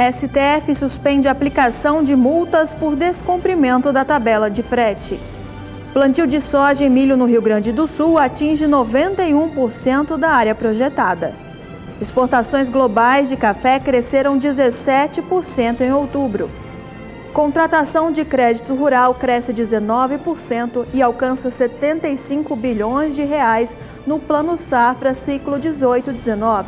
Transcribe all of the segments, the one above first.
STF suspende a aplicação de multas por descumprimento da tabela de frete. Plantio de soja e milho no Rio Grande do Sul atinge 91% da área projetada. Exportações globais de café cresceram 17% em outubro. Contratação de crédito rural cresce 19% e alcança 75 bilhões de reais no Plano Safra Ciclo 18-19.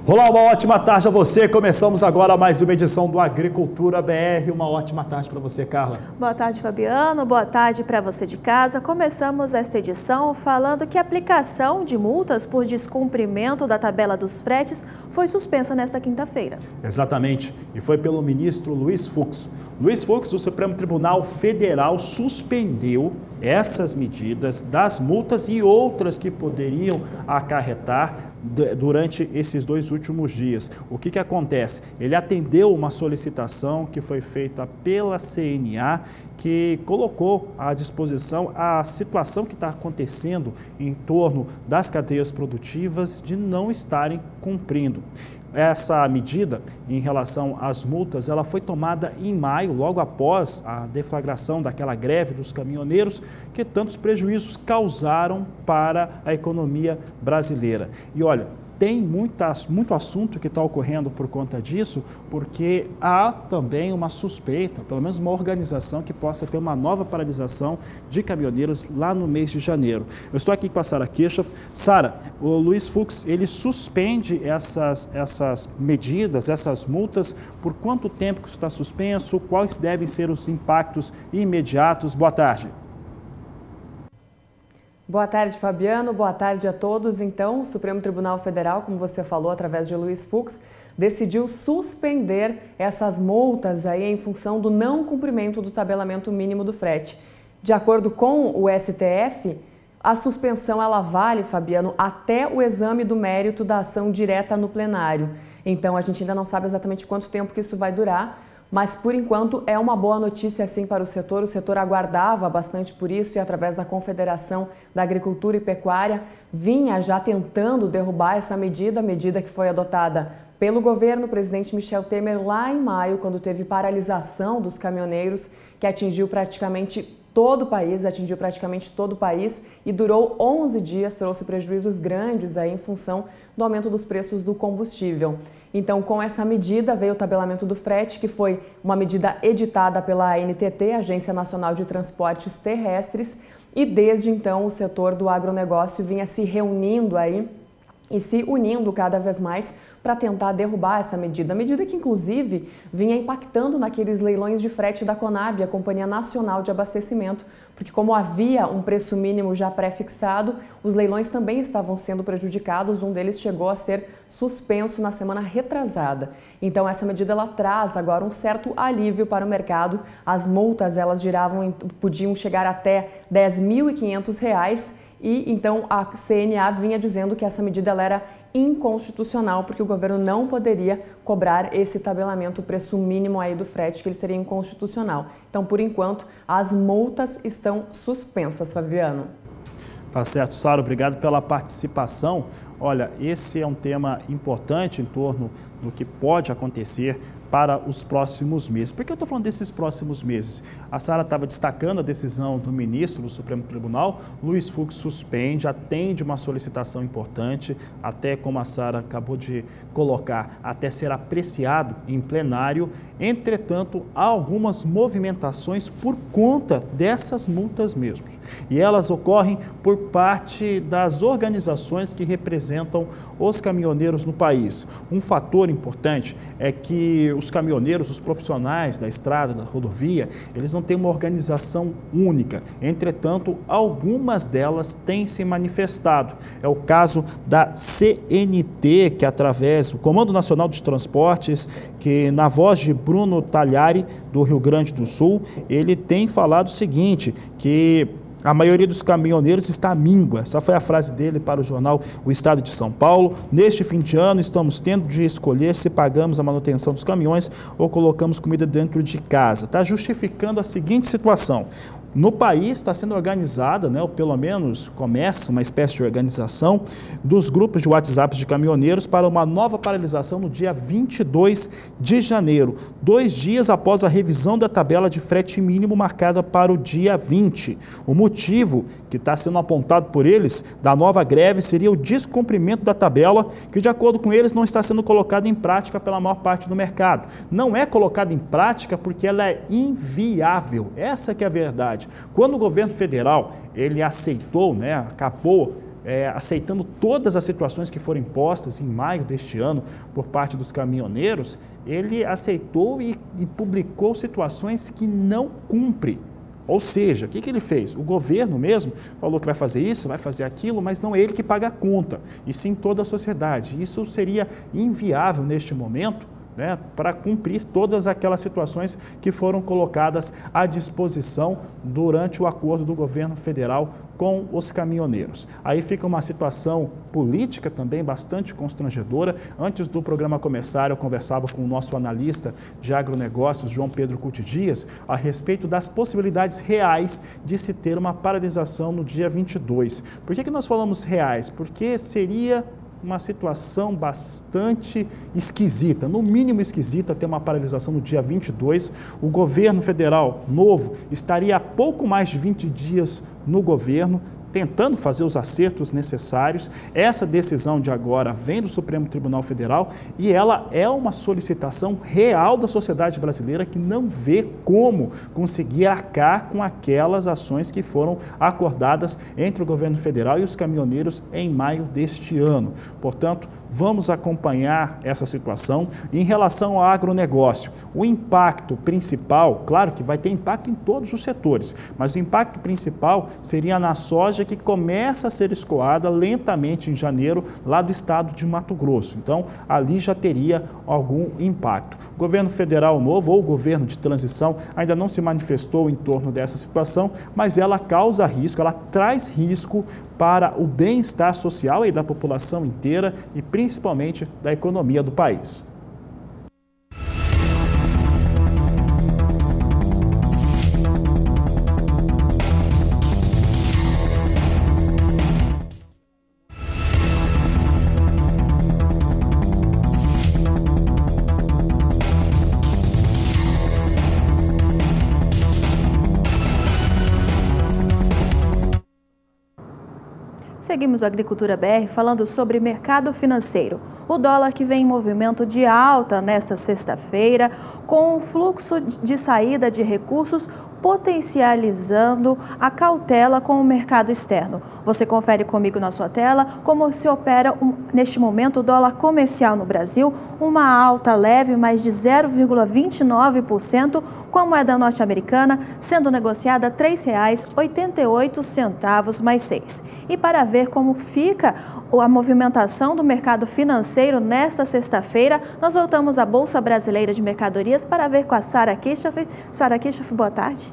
Olá, uma ótima tarde a você. Começamos agora mais uma edição do Agricultura BR. Uma ótima tarde para você, Carla. Boa tarde, Fabiano. Boa tarde para você de casa. Começamos esta edição falando que a aplicação de multas por descumprimento da tabela dos fretes foi suspensa nesta quinta-feira. Exatamente. E foi pelo ministro Luiz Fux. Luiz Fux, do Supremo Tribunal Federal, suspendeu essas medidas das multas e outras que poderiam acarretar durante esses 2 últimos dias. O que acontece? Ele atendeu uma solicitação que foi feita pela CNA, que colocou à disposição a situação que está acontecendo em torno das cadeias produtivas de não estarem cumprindo. Essa medida, em relação às multas, ela foi tomada em maio, logo após a deflagração daquela greve dos caminhoneiros, que tantos prejuízos causaram para a economia brasileira. E olha, tem muito assunto que está ocorrendo por conta disso, porque há também uma suspeita, pelo menos uma organização que possa ter uma nova paralisação de caminhoneiros lá no mês de janeiro. Eu estou aqui com a Sara Kirchhoff. Sara, o Luiz Fux, ele suspende essas medidas, essas multas, por quanto tempo que isso está suspenso, quais devem ser os impactos imediatos? Boa tarde. Boa tarde, Fabiano. Boa tarde a todos. Então, o Supremo Tribunal Federal, como você falou, através de Luiz Fux, decidiu suspender essas multas aí em função do não cumprimento do tabelamento mínimo do frete. De acordo com o STF, a suspensão ela vale, Fabiano, até o exame do mérito da ação direta no plenário. Então, a gente ainda não sabe exatamente quanto tempo que isso vai durar, mas, por enquanto, é uma boa notícia, sim, para o setor aguardava bastante por isso e, através da Confederação da Agricultura e Pecuária, vinha já tentando derrubar essa medida que foi adotada pelo governo, o presidente Michel Temer, lá em maio, quando teve paralisação dos caminhoneiros, que atingiu praticamente todo o país e durou 11 dias, trouxe prejuízos grandes aí em função do aumento dos preços do combustível. Então, com essa medida, veio o tabelamento do frete, que foi uma medida editada pela ANTT, Agência Nacional de Transportes Terrestres, e desde então o setor do agronegócio vinha se reunindo aí e se unindo cada vez mais para tentar derrubar essa medida. A medida que, inclusive, vinha impactando naqueles leilões de frete da Conab, a Companhia Nacional de Abastecimento, porque como havia um preço mínimo já pré-fixado, os leilões também estavam sendo prejudicados, um deles chegou a ser suspenso na semana retrasada. Então, essa medida ela traz agora um certo alívio para o mercado. As multas podiam chegar até R$ 10.500 e então a CNA vinha dizendo que essa medida ela era inconstitucional, porque o governo não poderia cobrar esse tabelamento, o preço mínimo aí do frete, que ele seria inconstitucional. Então, por enquanto, as multas estão suspensas, Fabiano. Tá certo, Sara, obrigado pela participação. Olha, esse é um tema importante em torno do que pode acontecer para os próximos meses. Por que eu estou falando desses próximos meses? A Sara estava destacando a decisão do ministro do Supremo Tribunal. Luiz Fux suspende, atende uma solicitação importante, até como a Sara acabou de colocar, até ser apreciado em plenário. Entretanto, há algumas movimentações por conta dessas multas mesmo. E elas ocorrem por parte das organizações que representam os caminhoneiros no país. Um fator importante é que os caminhoneiros, os profissionais da estrada, da rodovia, eles não têm uma organização única. Entretanto, algumas delas têm se manifestado. É o caso da CNT, que através do Comando Nacional dos Transportes, que na voz de Bruno Talhari, do Rio Grande do Sul, ele tem falado o seguinte, que A maioria dos caminhoneiros está à míngua. Essa foi a frase dele para o jornal O Estado de São Paulo. Neste fim de ano, estamos tendo de escolher se pagamos a manutenção dos caminhões ou colocamos comida dentro de casa. Está justificando a seguinte situação. No país está sendo organizada, ou pelo menos começa uma espécie de organização dos grupos de WhatsApp de caminhoneiros para uma nova paralisação no dia 22 de janeiro, 2 dias após a revisão da tabela de frete mínimo marcada para o dia 20. O motivo que está sendo apontado por eles da nova greve seria o descumprimento da tabela, que de acordo com eles não está sendo colocada em prática pela maior parte do mercado. Não é colocada em prática porque ela é inviável, essa que é a verdade. Quando o governo federal ele aceitou, acabou aceitando todas as situações que foram impostas em maio deste ano por parte dos caminhoneiros, ele aceitou e publicou situações que não cumprem. Ou seja, o que ele fez? O governo mesmo falou que vai fazer isso, vai fazer aquilo, mas não é ele que paga a conta, e sim toda a sociedade. Isso seria inviável neste momento, para cumprir todas aquelas situações que foram colocadas à disposição durante o acordo do governo federal com os caminhoneiros. Aí fica uma situação política também bastante constrangedora. Antes do programa começar, eu conversava com o nosso analista de agronegócios, João Pedro Cuti Dias, a respeito das possibilidades reais de se ter uma paralisação no dia 22. Por que nós falamos reais? Porque seria uma situação bastante esquisita, no mínimo esquisita, ter uma paralisação no dia 22. O governo federal novo estaria há pouco mais de 20 dias no governo, tentando fazer os acertos necessários. Essa decisão de agora vem do Supremo Tribunal Federal e ela é uma solicitação real da sociedade brasileira que não vê como conseguir arcar com aquelas ações que foram acordadas entre o governo federal e os caminhoneiros em maio deste ano. Portanto, vamos acompanhar essa situação. Em relação ao agronegócio, o impacto principal, claro que vai ter impacto em todos os setores, mas o impacto principal seria na soja, que começa a ser escoada lentamente em janeiro, lá do estado de Mato Grosso. Então, ali já teria algum impacto. O governo federal novo ou o governo de transição ainda não se manifestou em torno dessa situação, mas ela causa risco, ela traz risco para o bem-estar social e da população inteira e principalmente da economia do país. Seguimos o Agricultura BR falando sobre mercado financeiro. O dólar que vem em movimento de alta nesta sexta-feira, com o fluxo de saída de recursos potencializando a cautela com o mercado externo. Você confere comigo na sua tela como se opera neste momento o dólar comercial no Brasil, uma alta leve, mais de 0,29%, com a moeda norte-americana sendo negociada R$ 3,88 mais 6. E para ver como fica a movimentação do mercado financeiro nesta sexta-feira, nós voltamos à Bolsa Brasileira de Mercadorias para ver com a Sara Kirchhoff. Sara Kirchhoff, boa tarde.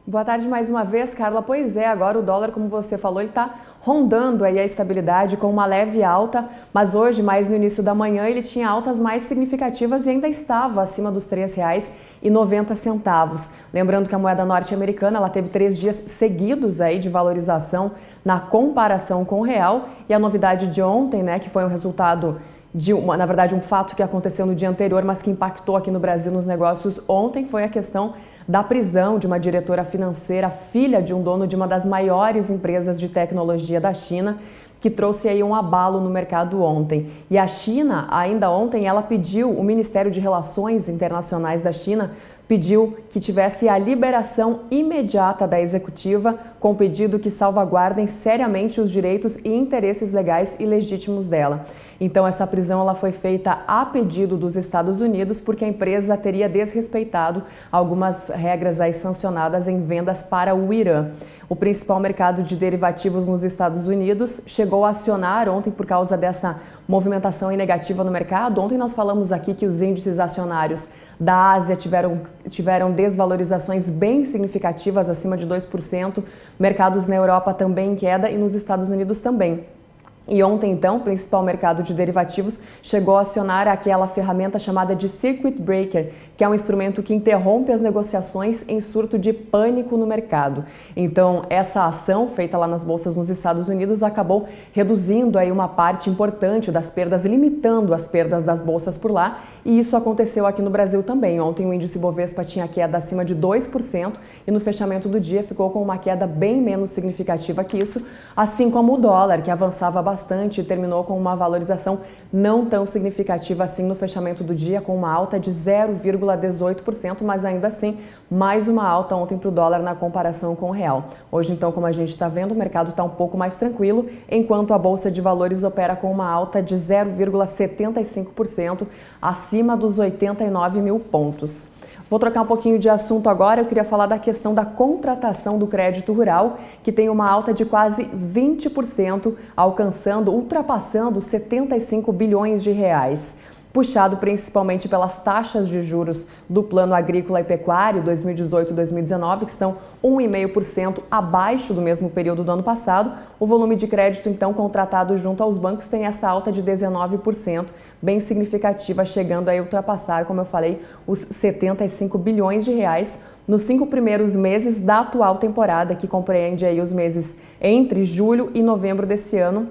Boa tarde mais uma vez, Carla. Pois é, agora o dólar, como você falou, ele está rondando aí a estabilidade com uma leve alta, mas hoje, mais no início da manhã, ele tinha altas mais significativas e ainda estava acima dos R$ 3,90. Lembrando que a moeda norte-americana ela teve 3 dias seguidos aí de valorização na comparação com o real, e a novidade de ontem, que foi um resultado de na verdade, um fato que aconteceu no dia anterior, mas que impactou aqui no Brasil nos negócios ontem, foi a questão da prisão de uma diretora financeira, filha de um dono de uma das maiores empresas de tecnologia da China, que trouxe aí um abalo no mercado ontem. E a China, ainda ontem, ela pediu, o Ministério de Relações Internacionais da China pediu que tivesse a liberação imediata da executiva, com pedido que salvaguardem seriamente os direitos e interesses legais e legítimos dela. Então, essa prisão ela foi feita a pedido dos Estados Unidos, porque a empresa teria desrespeitado algumas regras aí sancionadas em vendas para o Irã. O principal mercado de derivativos nos Estados Unidos chegou a acionar ontem por causa dessa movimentação negativa no mercado. Ontem nós falamos aqui que os índices acionários da Ásia tiveram desvalorizações bem significativas, acima de 2%, mercados na Europa também em queda e nos Estados Unidos também. E ontem, então, o principal mercado de derivativos chegou a acionar aquela ferramenta chamada de Circuit Breaker, que é um instrumento que interrompe as negociações em surto de pânico no mercado. Então, essa ação feita lá nas bolsas nos Estados Unidos acabou reduzindo aí uma parte importante das perdas, limitando as perdas das bolsas por lá, e isso aconteceu aqui no Brasil também. Ontem o índice Bovespa tinha queda acima de 2% e no fechamento do dia ficou com uma queda bem menos significativa que isso, assim como o dólar, que avançava bastante e terminou com uma valorização não tão significativa assim no fechamento do dia, com uma alta de 0,18%, mas ainda assim mais uma alta ontem para o dólar na comparação com o real. Hoje, então, como a gente está vendo, o mercado está um pouco mais tranquilo, enquanto a Bolsa de Valores opera com uma alta de 0,75%, acima dos 89 mil pontos. Vou trocar um pouquinho de assunto agora. Eu queria falar da questão da contratação do crédito rural, que tem uma alta de quase 20%, ultrapassando 75 bilhões de reais. Puxado principalmente pelas taxas de juros do Plano Agrícola e Pecuário 2018-2019, que estão 1,5% abaixo do mesmo período do ano passado. O volume de crédito, então, contratado junto aos bancos tem essa alta de 19%, bem significativa, chegando a ultrapassar, como eu falei, os 75 bilhões de reais nos 5 primeiros meses da atual temporada, que compreende aí os meses entre julho e novembro desse ano.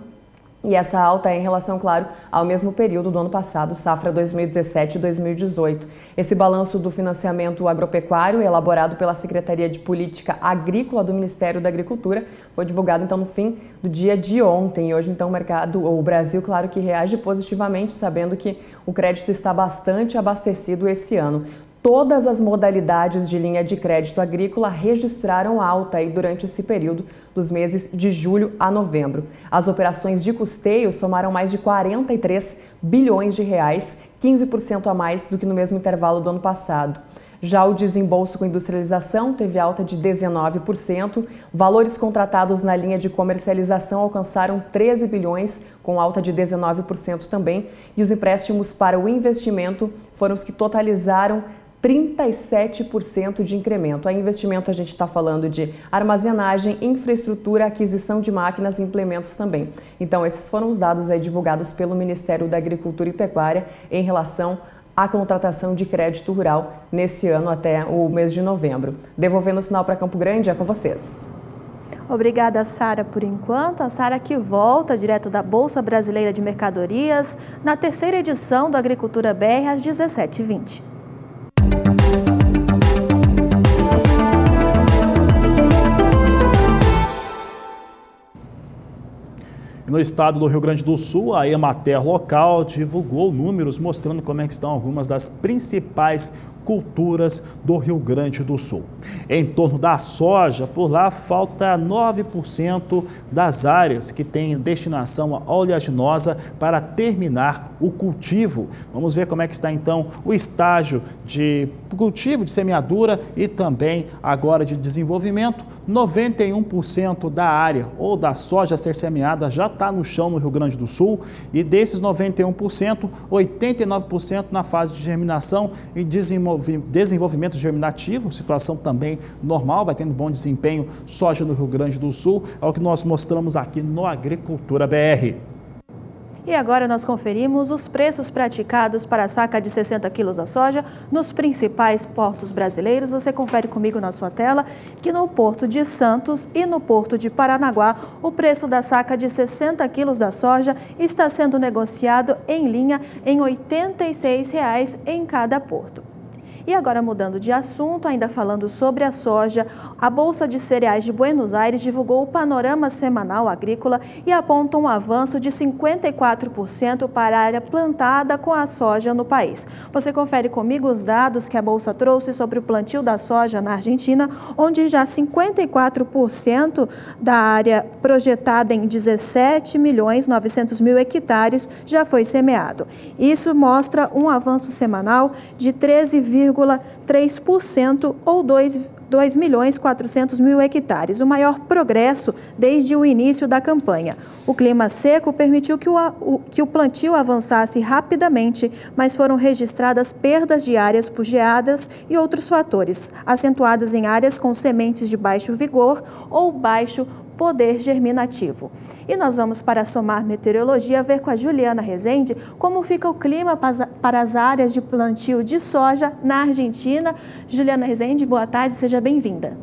E essa alta é em relação, claro, ao mesmo período do ano passado, safra 2017 e 2018. Esse balanço do financiamento agropecuário, elaborado pela Secretaria de Política Agrícola do Ministério da Agricultura, foi divulgado então no fim do dia de ontem. E hoje, então, o Brasil, claro que reage positivamente, sabendo que o crédito está bastante abastecido esse ano. Todas as modalidades de linha de crédito agrícola registraram alta aí durante esse período dos meses de julho a novembro. As operações de custeio somaram mais de 43 bilhões de reais, 15% a mais do que no mesmo intervalo do ano passado. Já o desembolso com industrialização teve alta de 19%, valores contratados na linha de comercialização alcançaram 13 bilhões, com alta de 19% também, e os empréstimos para o investimento foram os que totalizaram 37% de incremento. A investimento a gente está falando de armazenagem, infraestrutura, aquisição de máquinas e implementos também. Então esses foram os dados aí divulgados pelo Ministério da Agricultura e Pecuária em relação à contratação de crédito rural nesse ano até o mês de novembro. Devolvendo o sinal para Campo Grande, é com vocês. Obrigada, Sara, por enquanto. A Sara que volta direto da Bolsa Brasileira de Mercadorias na terceira edição do Agricultura BR às 17h20. No estado do Rio Grande do Sul, a Emater local divulgou números mostrando como é que estão algumas das principais culturas do Rio Grande do Sul. Em torno da soja, por lá falta 9% das áreas que têm destinação oleaginosa para terminar o cultivo. Vamos ver como é que está então o estágio de cultivo, de semeadura e também agora de desenvolvimento. 91% da área ou da soja a ser semeada já está no chão no Rio Grande do Sul e desses 91%, 89% na fase de germinação e desenvolvimento germinativo, situação também normal, vai tendo bom desempenho soja no Rio Grande do Sul, é o que nós mostramos aqui no Agricultura BR. E agora nós conferimos os preços praticados para a saca de 60 quilos da soja nos principais portos brasileiros. Você confere comigo na sua tela que no Porto de Santos e no Porto de Paranaguá, o preço da saca de 60 quilos da soja está sendo negociado em linha em R$ 86,00 em cada porto. E agora, mudando de assunto, ainda falando sobre a soja, a Bolsa de Cereais de Buenos Aires divulgou o panorama semanal agrícola e aponta um avanço de 54% para a área plantada com a soja no país. Você confere comigo os dados que a Bolsa trouxe sobre o plantio da soja na Argentina, onde já 54% da área projetada em 17.900.000 hectares já foi semeado. Isso mostra um avanço semanal de 13,3% ou 2.400.000 hectares, o maior progresso desde o início da campanha. O clima seco permitiu que o plantio avançasse rapidamente, mas foram registradas perdas de áreas por geadas e outros fatores, acentuadas em áreas com sementes de baixo vigor ou baixo poder germinativo. E nós vamos para a Somar Meteorologia ver com a Juliana Rezende como fica o clima para as áreas de plantio de soja na Argentina. Juliana Rezende, boa tarde, seja bem-vinda.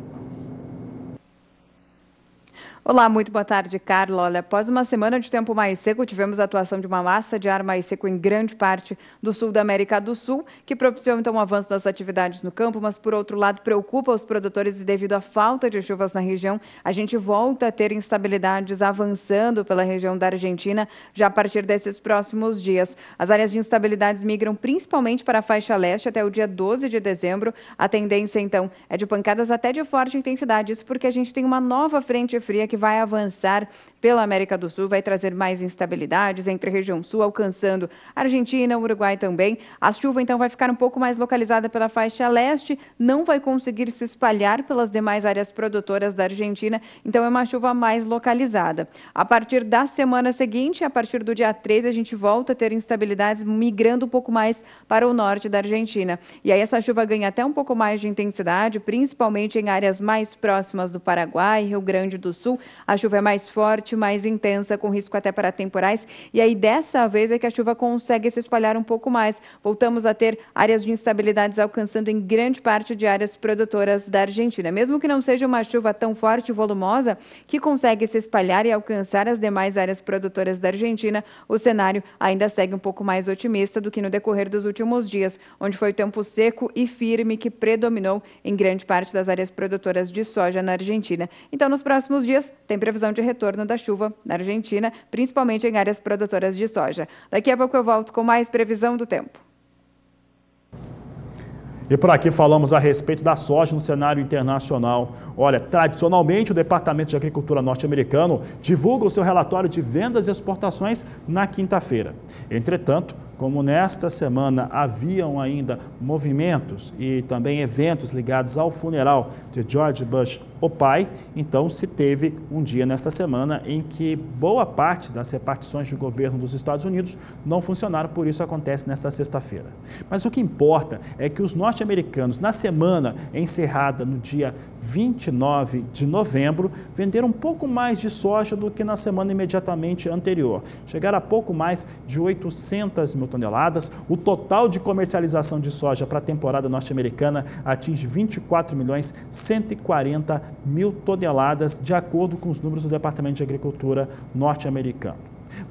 Olá, muito boa tarde, Carla. Olha, após uma semana de tempo mais seco, tivemos a atuação de uma massa de ar mais seco em grande parte do sul da América do Sul, que propiciou então um avanço das atividades no campo, mas por outro lado preocupa os produtores e devido à falta de chuvas na região, a gente volta a ter instabilidades avançando pela região da Argentina já a partir desses próximos dias. As áreas de instabilidades migram principalmente para a faixa leste até o dia 12 de dezembro. A tendência então é de pancadas até de forte intensidade, isso porque a gente tem uma nova frente fria que vai avançar pela América do Sul, vai trazer mais instabilidades entre a região sul, alcançando a Argentina, o Uruguai também. A chuva, então, vai ficar um pouco mais localizada pela faixa leste, não vai conseguir se espalhar pelas demais áreas produtoras da Argentina, então é uma chuva mais localizada. A partir da semana seguinte, a partir do dia 13, a gente volta a ter instabilidades migrando um pouco mais para o norte da Argentina. E aí essa chuva ganha até um pouco mais de intensidade, principalmente em áreas mais próximas do Paraguai, Rio Grande do Sul. A chuva é mais forte, mais intensa, com risco até para temporais. E aí, dessa vez, é que a chuva consegue se espalhar um pouco mais. Voltamos a ter áreas de instabilidades alcançando em grande parte de áreas produtoras da Argentina. Mesmo que não seja uma chuva tão forte e volumosa, que consegue se espalhar e alcançar as demais áreas produtoras da Argentina, o cenário ainda segue um pouco mais otimista do que no decorrer dos últimos dias, onde foi o tempo seco e firme que predominou em grande parte das áreas produtoras de soja na Argentina. Então, nos próximos dias, tem previsão de retorno da chuva na Argentina, principalmente em áreas produtoras de soja. Daqui a pouco eu volto com mais previsão do tempo. E por aqui falamos a respeito da soja no cenário internacional. Olha, tradicionalmente o Departamento de Agricultura norte-americano divulga o seu relatório de vendas e exportações na quinta-feira. Entretanto, como nesta semana haviam ainda movimentos e também eventos ligados ao funeral de George Bush, o pai, então se teve um dia nesta semana em que boa parte das repartições de governo dos Estados Unidos não funcionaram, por isso acontece nesta sexta-feira. Mas o que importa é que os norte-americanos, na semana encerrada no dia 29 de novembro, venderam um pouco mais de soja do que na semana imediatamente anterior. Chegaram a pouco mais de 800 mil toneladas. O total de comercialização de soja para a temporada norte-americana atinge 24.140.000 toneladas, de acordo com os números do Departamento de Agricultura norte-americano.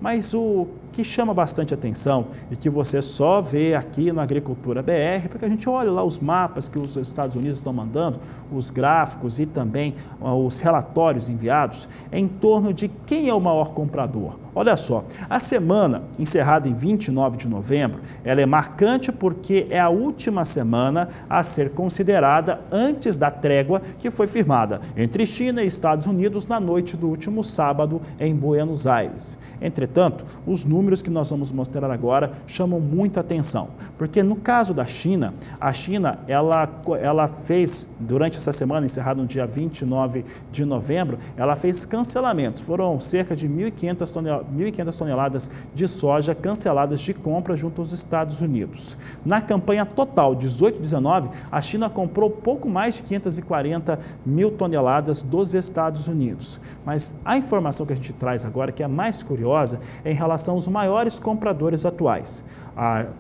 Mas o que chama bastante atenção e que você só vê aqui na Agricultura BR, porque a gente olha lá os mapas que os Estados Unidos estão mandando, os gráficos e também os relatórios enviados, é em torno de quem é o maior comprador. Olha só, a semana encerrada em 29 de novembro, ela é marcante porque é a última semana a ser considerada antes da trégua que foi firmada entre China e Estados Unidos na noite do último sábado em Buenos Aires. Entretanto, os números que nós vamos mostrar agora chamam muita atenção, porque no caso da China, a China ela fez, durante essa semana encerrada no dia 29 de novembro, ela fez cancelamentos, foram cerca de 1.500 toneladas de soja canceladas de compra junto aos Estados Unidos. Na campanha total 18-19, a China comprou pouco mais de 540 mil toneladas dos Estados Unidos. Mas a informação que a gente traz agora, que é mais curiosa, é em relação aos maiores compradores atuais.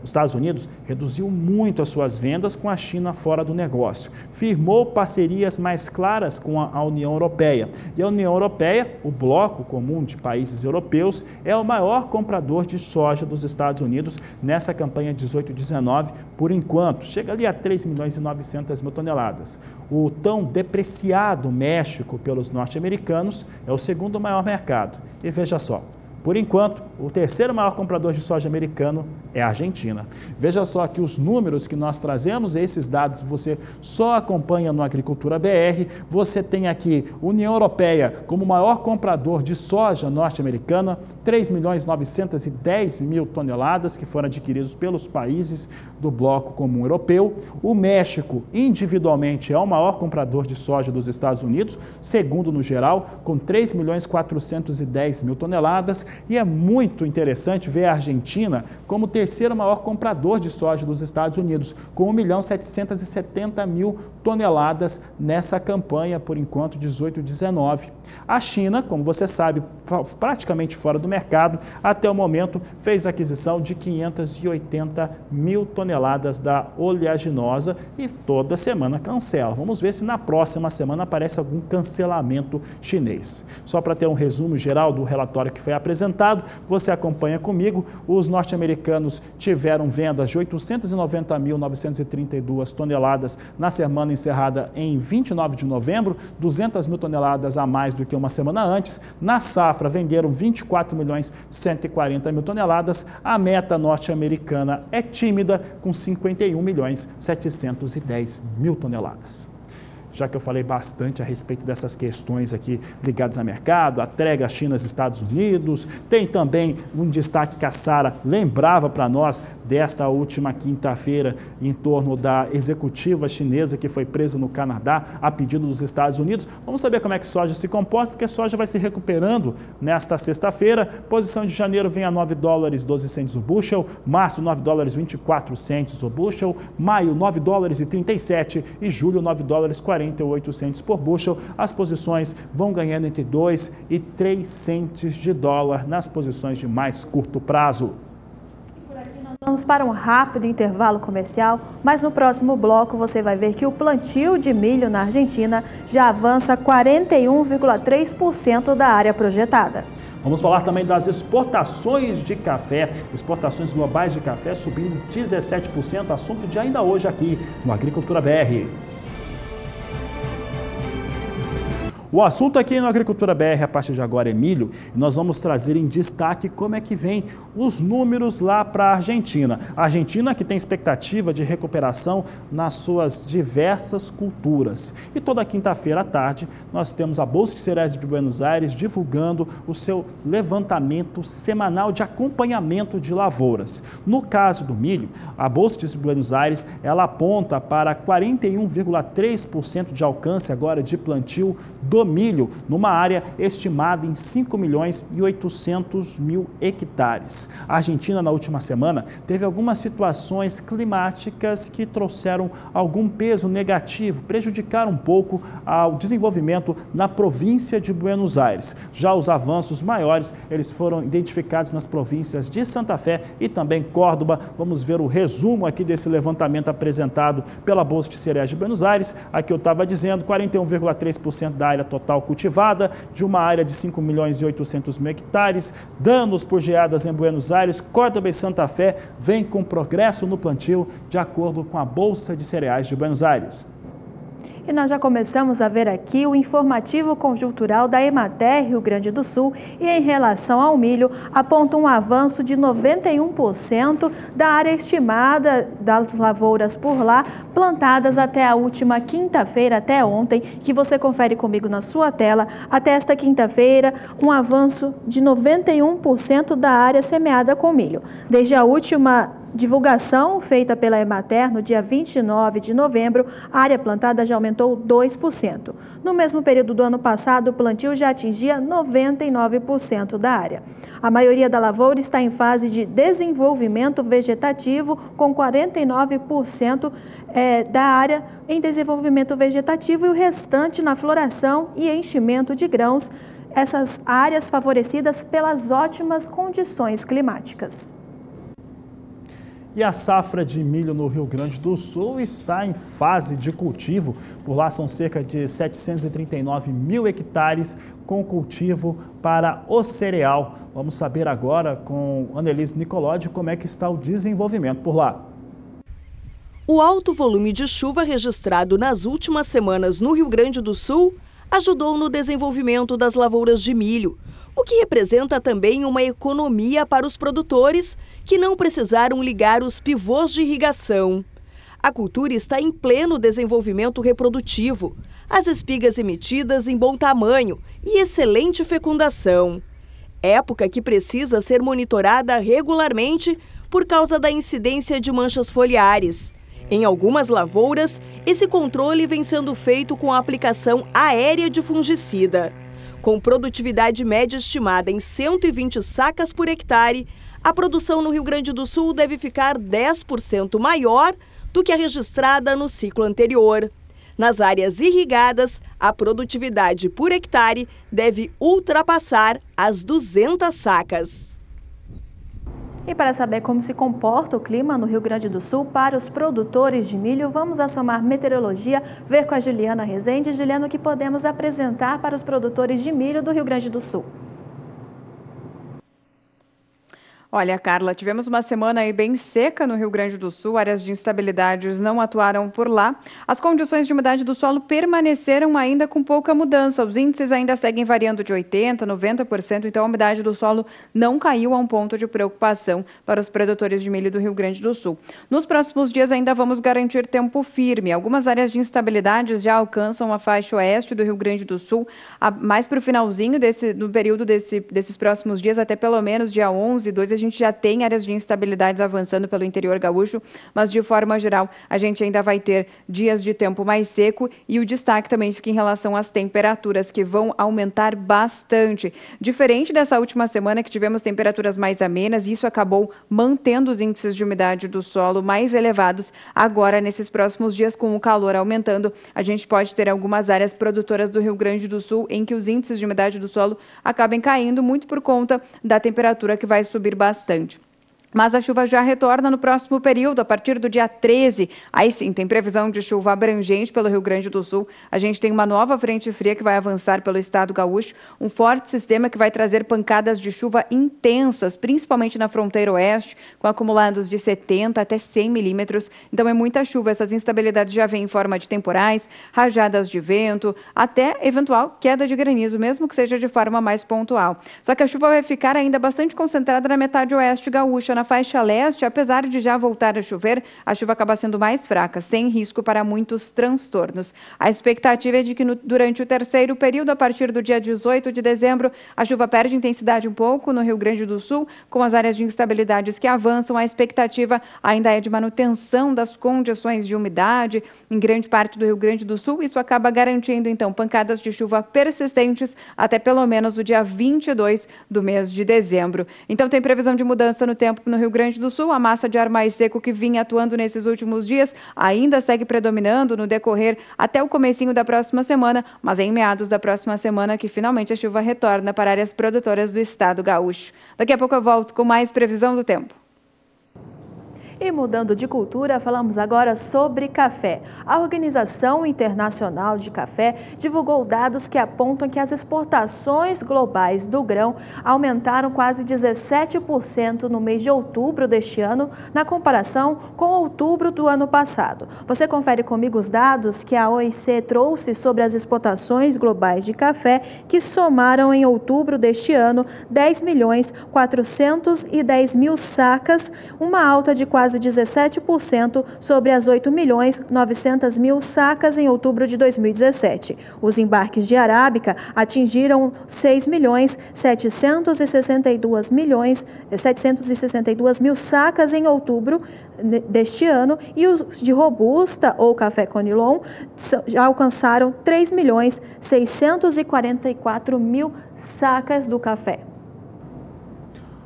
Os Estados Unidos reduziu muito as suas vendas com a China fora do negócio. Firmou parcerias mais claras com a União Europeia. E a União Europeia, o bloco comum de países europeus, é o maior comprador de soja dos Estados Unidos nessa campanha 18-19, por enquanto. Chega ali a 3.900.000 toneladas. O tão depreciado México pelos norte-americanos é o segundo maior mercado. E veja só, Por enquanto, o terceiro maior comprador de soja americano é a Argentina. Veja só aqui os números que nós trazemos, esses dados você só acompanha no Agricultura BR. Você tem aqui União Europeia como maior comprador de soja norte-americana, 3.910.000 toneladas que foram adquiridos pelos países do Bloco Comum Europeu. O México, individualmente, é o maior comprador de soja dos Estados Unidos, segundo no geral, com 3.410.000 toneladas. E é muito interessante ver a Argentina como o terceiro maior comprador de soja dos Estados Unidos, com 1.770.000 toneladas nessa campanha, por enquanto, 18-19. A China, como você sabe, praticamente fora do mercado, até o momento fez aquisição de 580.000 toneladas da oleaginosa e toda semana cancela. Vamos ver se na próxima semana aparece algum cancelamento chinês. Só para ter um resumo geral do relatório que foi apresentado, você acompanha comigo. Os norte-americanos tiveram vendas de 890.932 toneladas na semana encerrada em 29 de novembro, 200.000 toneladas a mais do que uma semana antes. Na safra, venderam 24.140.000 toneladas. A meta norte-americana é tímida, com 51.710.000 toneladas. Já que eu falei bastante a respeito dessas questões aqui ligadas a mercado, a trégua China e Estados Unidos, tem também um destaque que a Sara lembrava para nós desta última quinta-feira em torno da executiva chinesa que foi presa no Canadá a pedido dos Estados Unidos. Vamos saber como é que soja se comporta, porque a soja vai se recuperando nesta sexta-feira. Posição de janeiro vem a $9,12 o bushel, março $9,24 o bushel, maio $9,37 e julho $9,48 por bushel. As posições vão ganhando entre 2 e 3 centes de dólar nas posições de mais curto prazo. Por aqui nós vamos para um rápido intervalo comercial, mas no próximo bloco você vai ver que o plantio de milho na Argentina já avança 41,3% da área projetada. Vamos falar também das exportações de café, exportações globais de café subindo 17%, assunto de ainda hoje aqui no Agricultura BR. O assunto aqui no Agricultura BR a partir de agora é milho, e nós vamos trazer em destaque como é que vem os números lá para a Argentina. A Argentina que tem expectativa de recuperação nas suas diversas culturas. E toda quinta-feira à tarde nós temos a Bolsa de Cereais de Buenos Aires divulgando o seu levantamento semanal de acompanhamento de lavouras. No caso do milho, a Bolsa de Buenos Aires ela aponta para 41,3% de alcance agora de plantio do milho, numa área estimada em 5.800.000 hectares. A Argentina, na última semana, teve algumas situações climáticas que trouxeram algum peso negativo, prejudicaram um pouco ao desenvolvimento na província de Buenos Aires. Já os avanços maiores, eles foram identificados nas províncias de Santa Fé e também Córdoba. Vamos ver o resumo aqui desse levantamento apresentado pela Bolsa de Cereais de Buenos Aires. Aqui eu estava dizendo, 41,3% da área total cultivada, de uma área de 5.800.000 hectares, danos por geadas em Buenos Aires. Córdoba e Santa Fé vêm com progresso no plantio, de acordo com a Bolsa de Cereais de Buenos Aires. E nós já começamos a ver aqui o informativo conjuntural da Emater Rio Grande do Sul e em relação ao milho aponta um avanço de 91% da área estimada das lavouras por lá plantadas até a última quinta-feira, até ontem, que você confere comigo na sua tela. Até esta quinta-feira, um avanço de 91% da área semeada com milho. Desde a última divulgação feita pela Emater no dia 29 de novembro, a área plantada já aumentou 2%. No mesmo período do ano passado, o plantio já atingia 99% da área. A maioria da lavoura está em fase de desenvolvimento vegetativo, com 49% da área em desenvolvimento vegetativo e o restante na floração e enchimento de grãos, essas áreas favorecidas pelas ótimas condições climáticas. E a safra de milho no Rio Grande do Sul está em fase de cultivo. Por lá são cerca de 739.000 hectares com cultivo para o cereal. Vamos saber agora com Annelise Nicolodi como é que está o desenvolvimento por lá. O alto volume de chuva registrado nas últimas semanas no Rio Grande do Sul ajudou no desenvolvimento das lavouras de milho, o que representa também uma economia para os produtores que não precisaram ligar os pivôs de irrigação. A cultura está em pleno desenvolvimento reprodutivo, as espigas emitidas em bom tamanho e excelente fecundação. Época que precisa ser monitorada regularmente por causa da incidência de manchas foliares. Em algumas lavouras, esse controle vem sendo feito com a aplicação aérea de fungicida. Com produtividade média estimada em 120 sacas por hectare, a produção no Rio Grande do Sul deve ficar 10% maior do que a registrada no ciclo anterior. Nas áreas irrigadas, a produtividade por hectare deve ultrapassar as 200 sacas. E para saber como se comporta o clima no Rio Grande do Sul para os produtores de milho, vamos assomar meteorologia, ver com a Juliana Rezende. Juliana, o que podemos apresentar para os produtores de milho do Rio Grande do Sul? Olha, Carla, tivemos uma semana aí bem seca no Rio Grande do Sul, áreas de instabilidades não atuaram por lá. As condições de umidade do solo permaneceram ainda com pouca mudança. Os índices ainda seguem variando de 80%, 90%, então a umidade do solo não caiu a um ponto de preocupação para os produtores de milho do Rio Grande do Sul. Nos próximos dias ainda vamos garantir tempo firme. Algumas áreas de instabilidades já alcançam a faixa oeste do Rio Grande do Sul, mais para o finalzinho do período desses próximos dias, até pelo menos dia 11, 12, a gente já tem áreas de instabilidades avançando pelo interior gaúcho, mas de forma geral a gente ainda vai ter dias de tempo mais seco e o destaque também fica em relação às temperaturas, que vão aumentar bastante. Diferente dessa última semana que tivemos temperaturas mais amenas, isso acabou mantendo os índices de umidade do solo mais elevados. Agora, nesses próximos dias, com o calor aumentando, a gente pode ter algumas áreas produtoras do Rio Grande do Sul em que os índices de umidade do solo acabem caindo muito por conta da temperatura que vai subir bastante. Mas a chuva já retorna no próximo período, a partir do dia 13. Aí sim, tem previsão de chuva abrangente pelo Rio Grande do Sul. A gente tem uma nova frente fria que vai avançar pelo estado gaúcho, um forte sistema que vai trazer pancadas de chuva intensas, principalmente na fronteira oeste, com acumulados de 70 até 100 milímetros. Então é muita chuva. Essas instabilidades já vêm em forma de temporais, rajadas de vento, até eventual queda de granizo, mesmo que seja de forma mais pontual. Só que a chuva vai ficar ainda bastante concentrada na metade oeste gaúcha. Na faixa leste, apesar de já voltar a chover, a chuva acaba sendo mais fraca, sem risco para muitos transtornos. A expectativa é de que durante o terceiro período, a partir do dia 18 de dezembro, a chuva perde intensidade um pouco no Rio Grande do Sul, com as áreas de instabilidades que avançam. A expectativa ainda é de manutenção das condições de umidade em grande parte do Rio Grande do Sul. Isso acaba garantindo, então, pancadas de chuva persistentes até pelo menos o dia 22 do mês de dezembro. Então, tem previsão de mudança no tempo no Rio Grande do Sul. A massa de ar mais seco que vinha atuando nesses últimos dias ainda segue predominando no decorrer até o comecinho da próxima semana, mas é em meados da próxima semana que finalmente a chuva retorna para áreas produtoras do estado gaúcho. Daqui a pouco eu volto com mais previsão do tempo. E mudando de cultura, falamos agora sobre café. A Organização Internacional de Café divulgou dados que apontam que as exportações globais do grão aumentaram quase 17% no mês de outubro deste ano, na comparação com outubro do ano passado. Você confere comigo os dados que a OIC trouxe sobre as exportações globais de café, que somaram em outubro deste ano 10.410.000 sacas, uma alta de quase 17% sobre as 8.900.000 sacas em outubro de 2017. Os embarques de arábica atingiram 6.762.000 sacas em outubro deste ano, e os de robusta ou café conilon já alcançaram 3.644.000 sacas do café.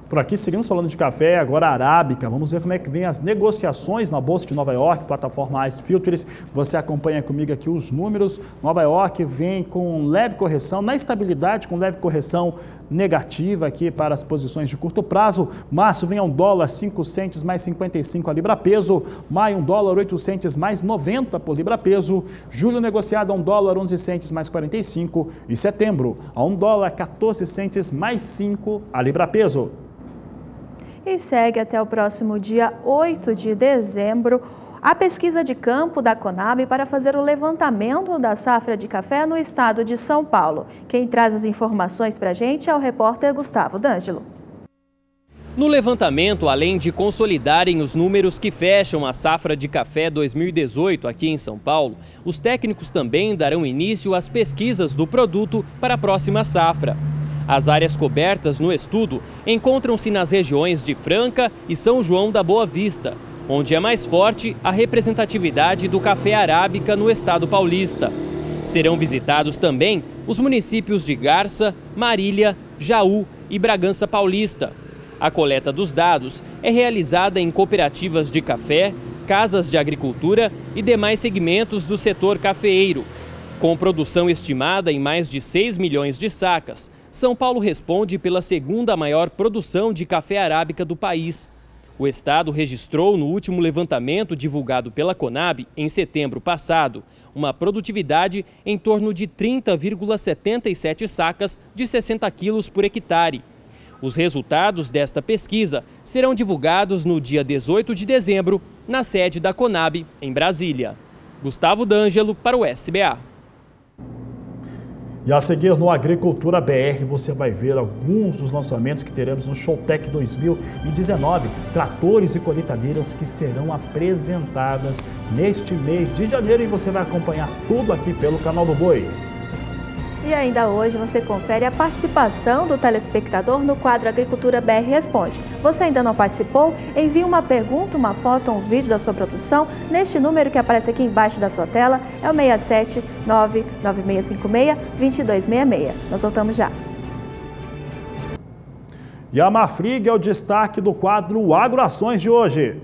Por aqui, seguimos falando de café, agora arábica. Vamos ver como é que vem as negociações na Bolsa de Nova York, plataforma Ice Futures. Você acompanha comigo aqui os números. Nova York vem com leve correção, na estabilidade, com leve correção negativa aqui para as posições de curto prazo. Março vem a $1, 5 centes mais 55 a libra peso. Maio, $1, 8 centes mais 90 por libra peso. Julho negociado a $1, 11 centes mais 45. E setembro a $1, 14 centes mais 5 a libra peso. E segue até o próximo dia 8 de dezembro A pesquisa de campo da Conab para fazer o levantamento da safra de café no estado de São Paulo. Quem traz as informações para a gente é o repórter Gustavo D'Angelo. No levantamento, além de consolidarem os números que fecham a safra de café 2018 aqui em São Paulo, os técnicos também darão início às pesquisas do produto para a próxima safra. As áreas cobertas no estudo encontram-se nas regiões de Franca e São João da Boa Vista, onde é mais forte a representatividade do café arábica no estado paulista. Serão visitados também os municípios de Garça, Marília, Jaú e Bragança Paulista. A coleta dos dados é realizada em cooperativas de café, casas de agricultura e demais segmentos do setor cafeeiro. Com produção estimada em mais de 6 milhões de sacas, São Paulo responde pela segunda maior produção de café arábica do país. O estado registrou no último levantamento divulgado pela Conab, em setembro passado, uma produtividade em torno de 30,77 sacas de 60 quilos por hectare. Os resultados desta pesquisa serão divulgados no dia 18 de dezembro, na sede da Conab, em Brasília. Gustavo D'Angelo para o SBA. E a seguir no Agricultura BR você vai ver alguns dos lançamentos que teremos no Showtech 2019, tratores e colheitadeiras que serão apresentadas neste mês de janeiro e você vai acompanhar tudo aqui pelo canal do Boi. E ainda hoje você confere a participação do telespectador no quadro Agricultura BR Responde. Você ainda não participou? Envie uma pergunta, uma foto ou um vídeo da sua produção neste número que aparece aqui embaixo da sua tela, é o 67996562266. Nós voltamos já. E a Marfrig é o destaque do quadro Agroações de hoje.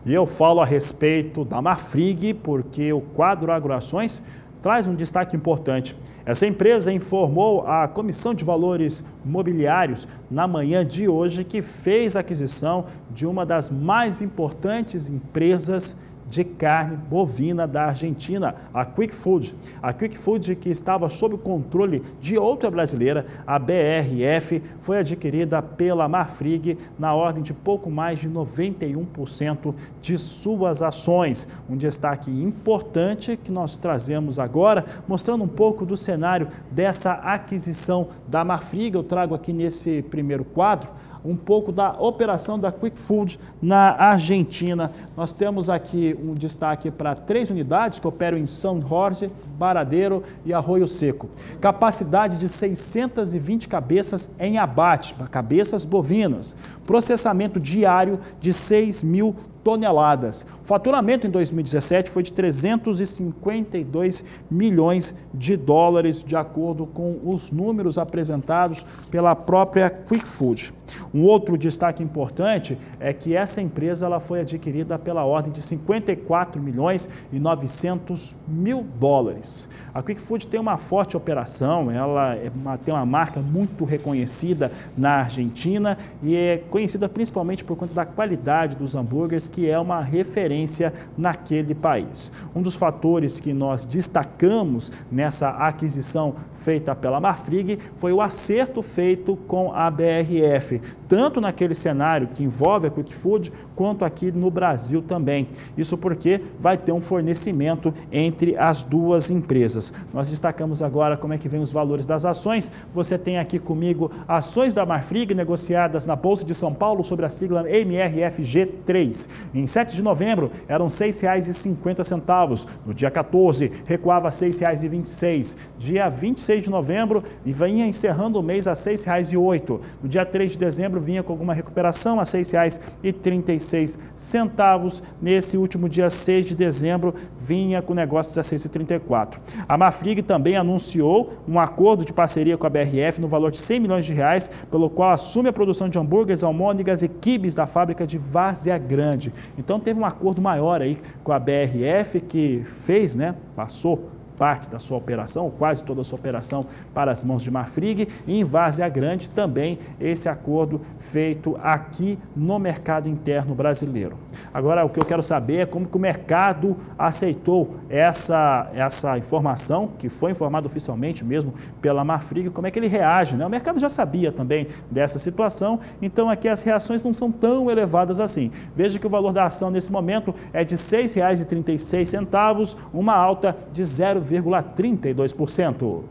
E eu falo a respeito da Marfrig porque o quadro Agroações traz um destaque importante. Essa empresa informou à Comissão de Valores Mobiliários na manhã de hoje que fez a aquisição de uma das mais importantes empresas de carne bovina da Argentina, a Quick Food. A Quick Food, que estava sob o controle de outra brasileira, a BRF, foi adquirida pela Marfrig na ordem de pouco mais de 91% de suas ações. Um destaque importante que nós trazemos agora, mostrando um pouco do cenário dessa aquisição da Marfrig. Eu trago aqui nesse primeiro quadro um pouco da operação da Quick Food na Argentina. Nós temos aqui um destaque para 3 unidades que operam em São Jorge, Baradeiro e Arroio Seco. Capacidade de 620 cabeças em abate, cabeças bovinas. Processamento diário de 6.000 toneladas. O faturamento em 2017 foi de 352 milhões de dólares, de acordo com os números apresentados pela própria Quick Food. Um outro destaque importante é que essa empresa ela foi adquirida pela ordem de 54 milhões e 900 mil dólares. A Quick Food tem uma forte operação, ela tem uma marca muito reconhecida na Argentina e é conhecida principalmente por conta da qualidade dos hambúrgueres, que é uma referência naquele país. Um dos fatores que nós destacamos nessa aquisição feita pela Marfrig foi o acerto feito com a BRF, tanto naquele cenário que envolve a Quick Food, quanto aqui no Brasil também. Isso porque vai ter um fornecimento entre as duas empresas. Nós destacamos agora como é que vem os valores das ações. Você tem aqui comigo ações da Marfrig negociadas na Bolsa de São Paulo sobre a sigla MRFG3. Em 7 de novembro eram R$ 6,50. No dia 14 recuava a R$ 6,26. Dia 26 de novembro e vinha encerrando o mês a R$ 6,08. No dia 3 de dezembro vinha com alguma recuperação a R$ 6,36. Nesse último dia 6 de dezembro vinha com negócios a R$ 6,34. A Marfrig também anunciou um acordo de parceria com a BRF no valor de 100 milhões de reais, pelo qual assume a produção de hambúrgueres, almôndegas e quibes da fábrica de Várzea Grande. Então teve um acordo maior aí com a BRF que fez, passou parte da sua operação, quase toda a sua operação, para as mãos de Marfrig, e em Várzea Grande também esse acordo feito aqui no mercado interno brasileiro. Agora, o que eu quero saber é como que o mercado aceitou essa informação, que foi informada oficialmente mesmo pela Marfrig, como é que ele reage, né? O mercado já sabia também dessa situação, então aqui as reações não são tão elevadas assim. Veja que o valor da ação nesse momento é de R$ 6,36, uma alta de 0,32%.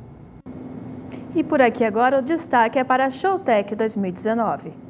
E por aqui agora o destaque é para a Showtech 2019.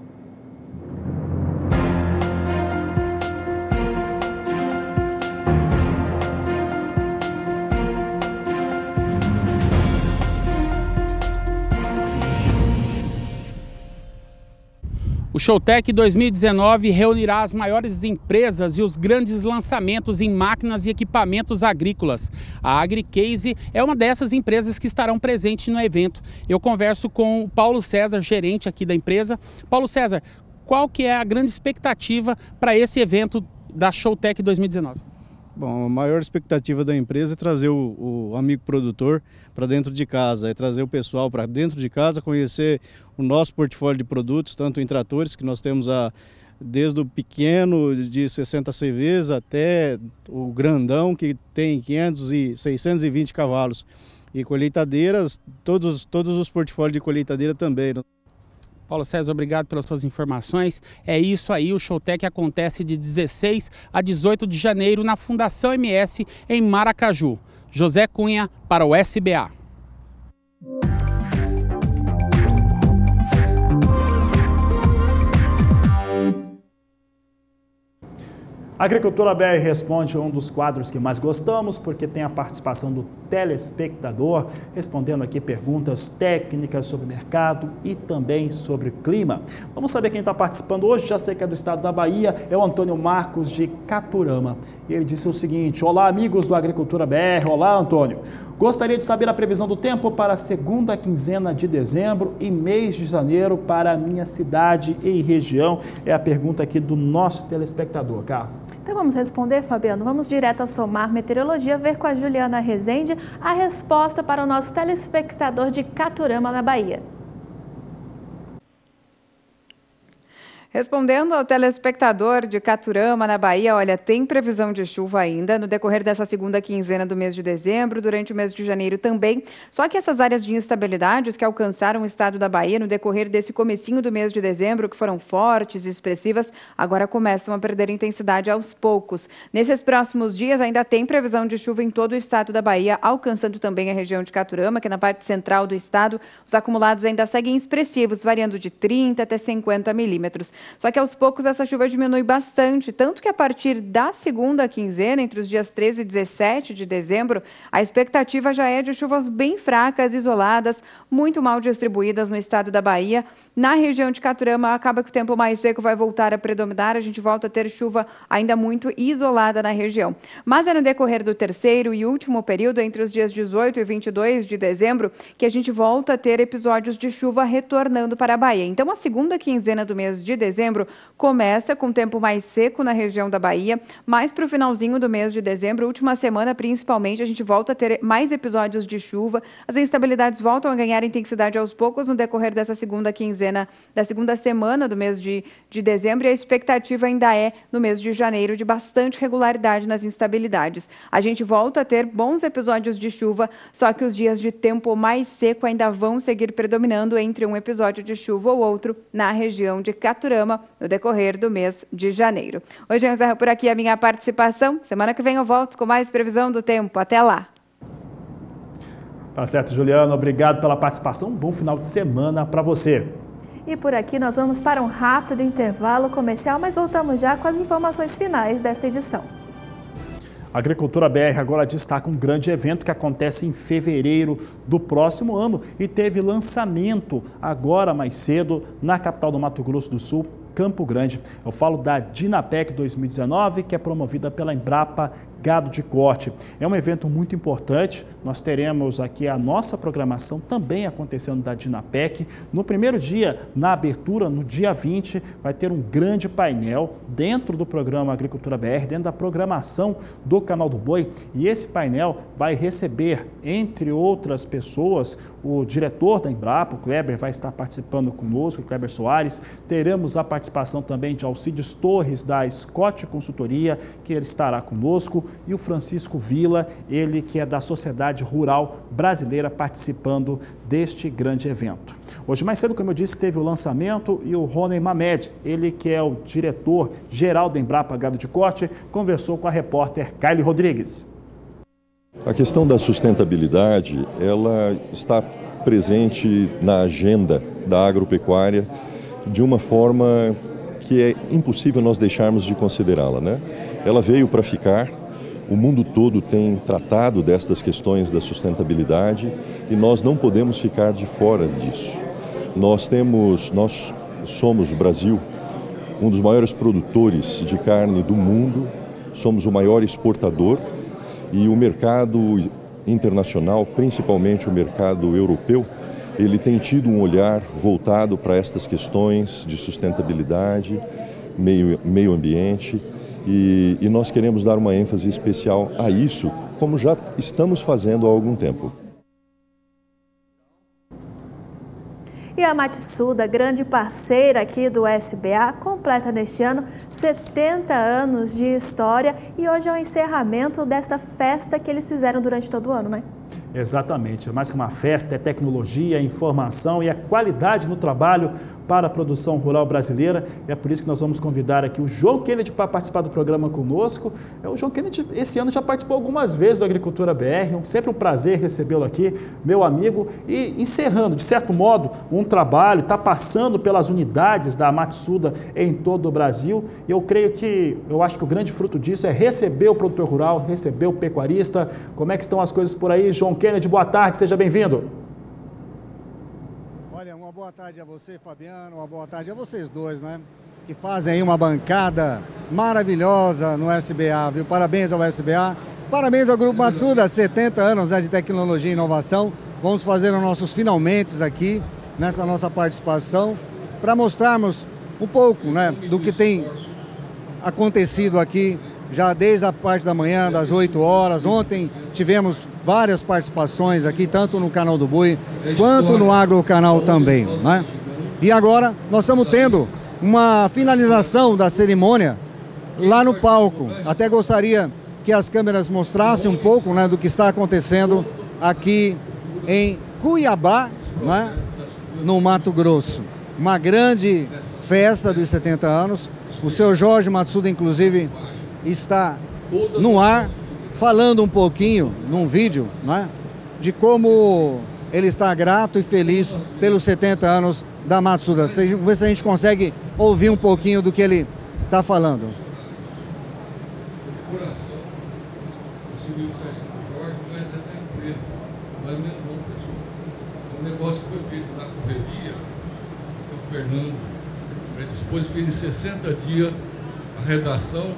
O Showtech 2019 reunirá as maiores empresas e os grandes lançamentos em máquinas e equipamentos agrícolas. A AgriCase é uma dessas empresas que estarão presentes no evento. Eu converso com o Paulo César, gerente aqui da empresa. Paulo César, qual que é a grande expectativa para esse evento da Showtech 2019? Bom, a maior expectativa da empresa é trazer o amigo produtor para dentro de casa, é trazer o pessoal para dentro de casa, conhecer o nosso portfólio de produtos, tanto em tratores, que nós temos desde o pequeno de 60 CVs até o grandão, que tem 500 e 620 cavalos, e colheitadeiras, todos os portfólios de colheitadeira também. Paulo César, obrigado pelas suas informações. É isso aí, o Showtech acontece de 16 a 18 de janeiro na Fundação MS em Maracaju. José Cunha para o SBA. A Agricultura BR Responde é um dos quadros que mais gostamos, porque tem a participação do telespectador, respondendo aqui perguntas técnicas sobre o mercado e também sobre o clima. Vamos saber quem está participando hoje, já sei que é do estado da Bahia, é o Antônio Marcos de Caturama. E ele disse o seguinte: olá amigos do Agricultura BR, olá Antônio. Gostaria de saber a previsão do tempo para a segunda quinzena de dezembro e mês de janeiro para a minha cidade e região. É a pergunta aqui do nosso telespectador, Carlos. Então vamos responder, Fabiano. Vamos direto a Somar Meteorologia, ver com a Juliana Rezende a resposta para o nosso telespectador de Caturama, na Bahia. Respondendo ao telespectador de Caturama, na Bahia, olha, tem previsão de chuva ainda no decorrer dessa segunda quinzena do mês de dezembro, durante o mês de janeiro também. Só que essas áreas de instabilidades que alcançaram o estado da Bahia no decorrer desse comecinho do mês de dezembro, que foram fortes e expressivas, agora começam a perder intensidade aos poucos. Nesses próximos dias ainda tem previsão de chuva em todo o estado da Bahia, alcançando também a região de Caturama, que na parte central do estado, os acumulados ainda seguem expressivos, variando de 30 até 50 milímetros. Só que aos poucos essa chuva diminui bastante, tanto que a partir da segunda quinzena, entre os dias 13 e 17 de dezembro, a expectativa já é de chuvas bem fracas, isoladas, muito mal distribuídas no estado da Bahia. Na região de Caturama, acaba que o tempo mais seco vai voltar a predominar, a gente volta a ter chuva ainda muito isolada na região. Mas é no decorrer do terceiro e último período, entre os dias 18 e 22 de dezembro, que a gente volta a ter episódios de chuva retornando para a Bahia. Então, a segunda quinzena do mês de dezembro começa com tempo mais seco na região da Bahia, mas para o finalzinho do mês de dezembro, última semana principalmente, a gente volta a ter mais episódios de chuva, as instabilidades voltam a ganhar intensidade aos poucos no decorrer dessa segunda quinzena, da segunda semana do mês de dezembro, e a expectativa ainda é, no mês de janeiro, de bastante regularidade nas instabilidades. A gente volta a ter bons episódios de chuva, só que os dias de tempo mais seco ainda vão seguir predominando entre um episódio de chuva ou outro na região de Caturama, no decorrer do mês de janeiro. Hoje eu encerro por aqui a minha participação. Semana que vem eu volto com mais previsão do tempo. Até lá! Tá certo, Juliana. Obrigado pela participação. Um bom final de semana para você. E por aqui nós vamos para um rápido intervalo comercial, mas voltamos já com as informações finais desta edição. A Agricultura BR agora destaca um grande evento que acontece em fevereiro do próximo ano e teve lançamento agora mais cedo na capital do Mato Grosso do Sul, Campo Grande. Eu falo da Dinapec 2019, que é promovida pela Embrapa Gado de Corte. É um evento muito importante, nós teremos aqui a nossa programação também acontecendo da Dinapec. No primeiro dia, na abertura, no dia 20, vai ter um grande painel dentro do programa Agricultura BR, dentro da programação do Canal do Boi, e esse painel vai receber, entre outras pessoas, o diretor da Embrapa, o Kleber, vai estar participando conosco, o Kleber Soares. Teremos a participação também de Alcides Torres, da Scott Consultoria, que ele estará conosco, e o Francisco Vila, ele que é da Sociedade Rural Brasileira, participando deste grande evento. Hoje mais cedo, como eu disse, teve o lançamento e o Rony Mamed, ele que é o diretor-geral da Embrapa Gado de Corte, conversou com a repórter Kylie Rodrigues. A questão da sustentabilidade, ela está presente na agenda da agropecuária de uma forma que é impossível nós deixarmos de considerá-la, né? Ela veio para ficar, o mundo todo tem tratado destas questões da sustentabilidade e nós não podemos ficar de fora disso. Nós somos o Brasil, um dos maiores produtores de carne do mundo, somos o maior exportador e o mercado internacional, principalmente o mercado europeu, ele tem tido um olhar voltado para estas questões de sustentabilidade, meio ambiente, e nós queremos dar uma ênfase especial a isso, como já estamos fazendo há algum tempo. E a Matsuda, grande parceira aqui do SBA, completa neste ano 70 anos de história e hoje é o encerramento dessa festa que eles fizeram durante todo o ano, né? Exatamente, é mais que uma festa, é tecnologia, é informação e a qualidade no trabalho para a produção rural brasileira. É por isso que nós vamos convidar aqui o João Kennedy para participar do programa conosco. O João Kennedy esse ano já participou algumas vezes do Agricultura BR, sempre um prazer recebê-lo aqui, meu amigo. E encerrando, de certo modo, um trabalho, está passando pelas unidades da Matsuda em todo o Brasil. E eu acho que o grande fruto disso é receber o produtor rural, receber o pecuarista. Como é que estão as coisas por aí, João Kennedy? Boa tarde, seja bem-vindo. Olha, uma boa tarde a você, Fabiano, uma boa tarde a vocês dois, né? Que fazem aí uma bancada maravilhosa no SBA, viu? Parabéns ao SBA, parabéns ao Grupo Matsuda, 70 anos, né, de tecnologia e inovação. Vamos fazer os nossos finalmente aqui, nessa nossa participação, para mostrarmos um pouco, né, do que tem acontecido aqui, já desde a parte da manhã, das 8 horas. Ontem tivemos várias participações aqui, tanto no Canal do Boi, quanto no Agrocanal também, né? E agora nós estamos tendo uma finalização da cerimônia lá no palco. Até gostaria que as câmeras mostrassem um pouco, né, do que está acontecendo aqui em Cuiabá, né, no Mato Grosso. Uma grande festa dos 70 anos. O seu Jorge Matsuda, inclusive, está no ar, falando um pouquinho num vídeo, né, de como ele está grato e feliz pelos 70 anos da Matsuda. Vamos ver se a gente consegue ouvir um pouquinho do que ele está falando. Coração, conseguiu isso com o Jorge, mas é da empresa, não é mesmo uma pessoa. O negócio que foi feito na correria, que o Fernando predispôs, fez em 60 dias a redação.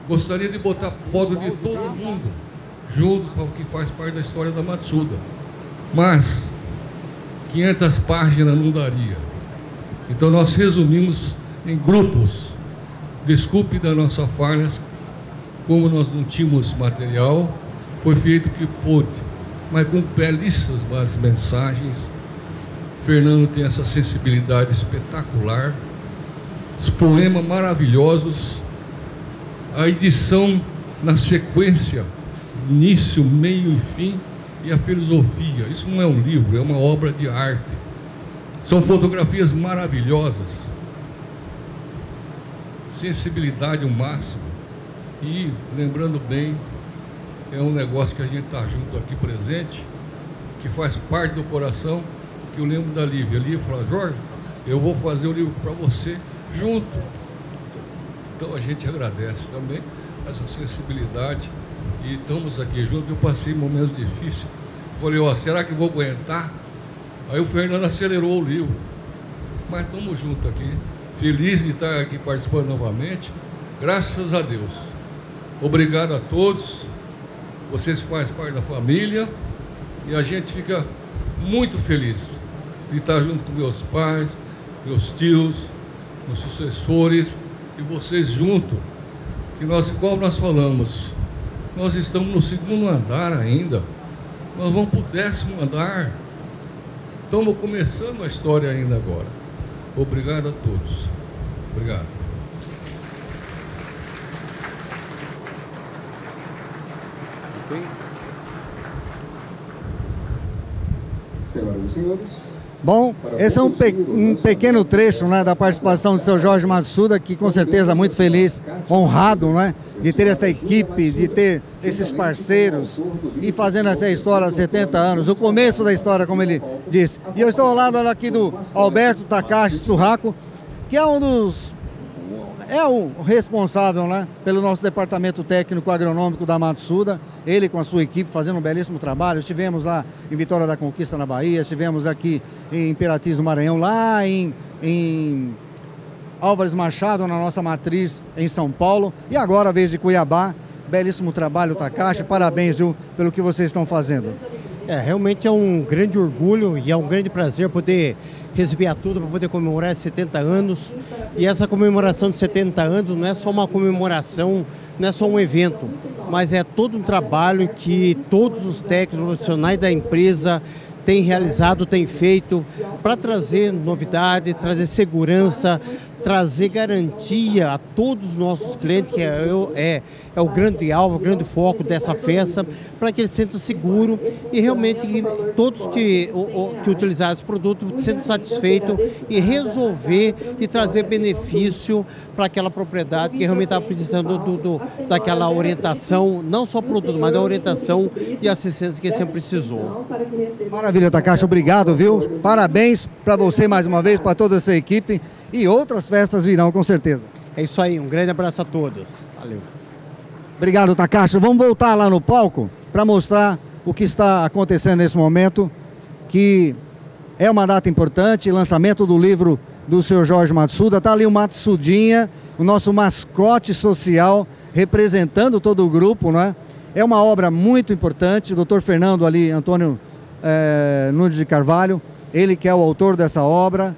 Gostaria de botar foto de todo mundo junto com o que faz parte da história da Matsuda, mas 500 páginas não daria. Então nós resumimos em grupos. Desculpe da nossa falha, como nós não tínhamos material, foi feito o que pôde, mas com belíssimas mensagens. Fernando tem essa sensibilidade espetacular, os poemas maravilhosos, a edição na sequência, início, meio e fim, e a filosofia. Isso não é um livro, é uma obra de arte. São fotografias maravilhosas, sensibilidade ao máximo. E, lembrando bem, é um negócio que a gente está junto aqui presente, que faz parte do coração, que eu lembro da Lívia. A Lívia fala: Jorge, eu vou fazer o livro para você junto. Então a gente agradece também essa sensibilidade e estamos aqui juntos. Eu passei momentos difíceis, falei: ó, será que eu vou aguentar? Aí o Fernando acelerou o livro, mas estamos juntos aqui, feliz de estar aqui participando novamente, graças a Deus. Obrigado a todos. Vocês fazem parte da família e a gente fica muito feliz de estar junto com meus pais, meus tios, meus sucessores e vocês junto. Que nós, igual nós falamos, nós estamos no 2º andar ainda. Nós vamos para o 10º andar. Estamos começando a história ainda agora. Obrigado a todos. Obrigado. Senhoras e senhores. Bom, esse é um pequeno trecho, né, da participação do seu Jorge Matsuda, que com certeza muito feliz, honrado, né, de ter essa equipe, de ter esses parceiros e fazendo essa história há 70 anos, o começo da história, como ele disse. E eu estou ao lado aqui do Alberto Takashi Surraco, que é o responsável, né, pelo nosso departamento técnico agronômico da Matsuda, ele com a sua equipe fazendo um belíssimo trabalho. Estivemos lá em Vitória da Conquista, na Bahia, estivemos aqui em Imperatriz, no Maranhão, lá em Álvares Machado, na nossa matriz em São Paulo, e agora a vez de Cuiabá. Belíssimo trabalho, Takashi, parabéns, viu, pelo que vocês estão fazendo. Realmente é um grande orgulho e é um grande prazer poder receber a tudo para poder comemorar esses 70 anos. E essa comemoração de 70 anos não é só uma comemoração, não é só um evento, mas é todo um trabalho que todos os técnicos profissionais da empresa têm realizado, têm feito para trazer novidade, trazer segurança, trazer garantia a todos os nossos clientes, que é o grande alvo, o grande foco dessa festa, para que eles se sintam seguros e realmente todos que utilizarem esse produto se sintam satisfeitos e resolver e trazer benefício para aquela propriedade que realmente está precisando daquela orientação, não só produto, mas da orientação e assistência que sempre precisou. Maravilha, Takashi, obrigado, viu? Parabéns para você mais uma vez, para toda essa equipe, e outras festas virão, com certeza. É isso aí, um grande abraço a todos. Valeu. Obrigado, Takashi. Vamos voltar lá no palco para mostrar o que está acontecendo nesse momento, que é uma data importante, lançamento do livro do seu Jorge Matsuda. Está ali o Matsudinha, o nosso mascote social, representando todo o grupo, né? É uma obra muito importante. O Dr. Fernando ali, Antônio Nunes de Carvalho, ele que é o autor dessa obra,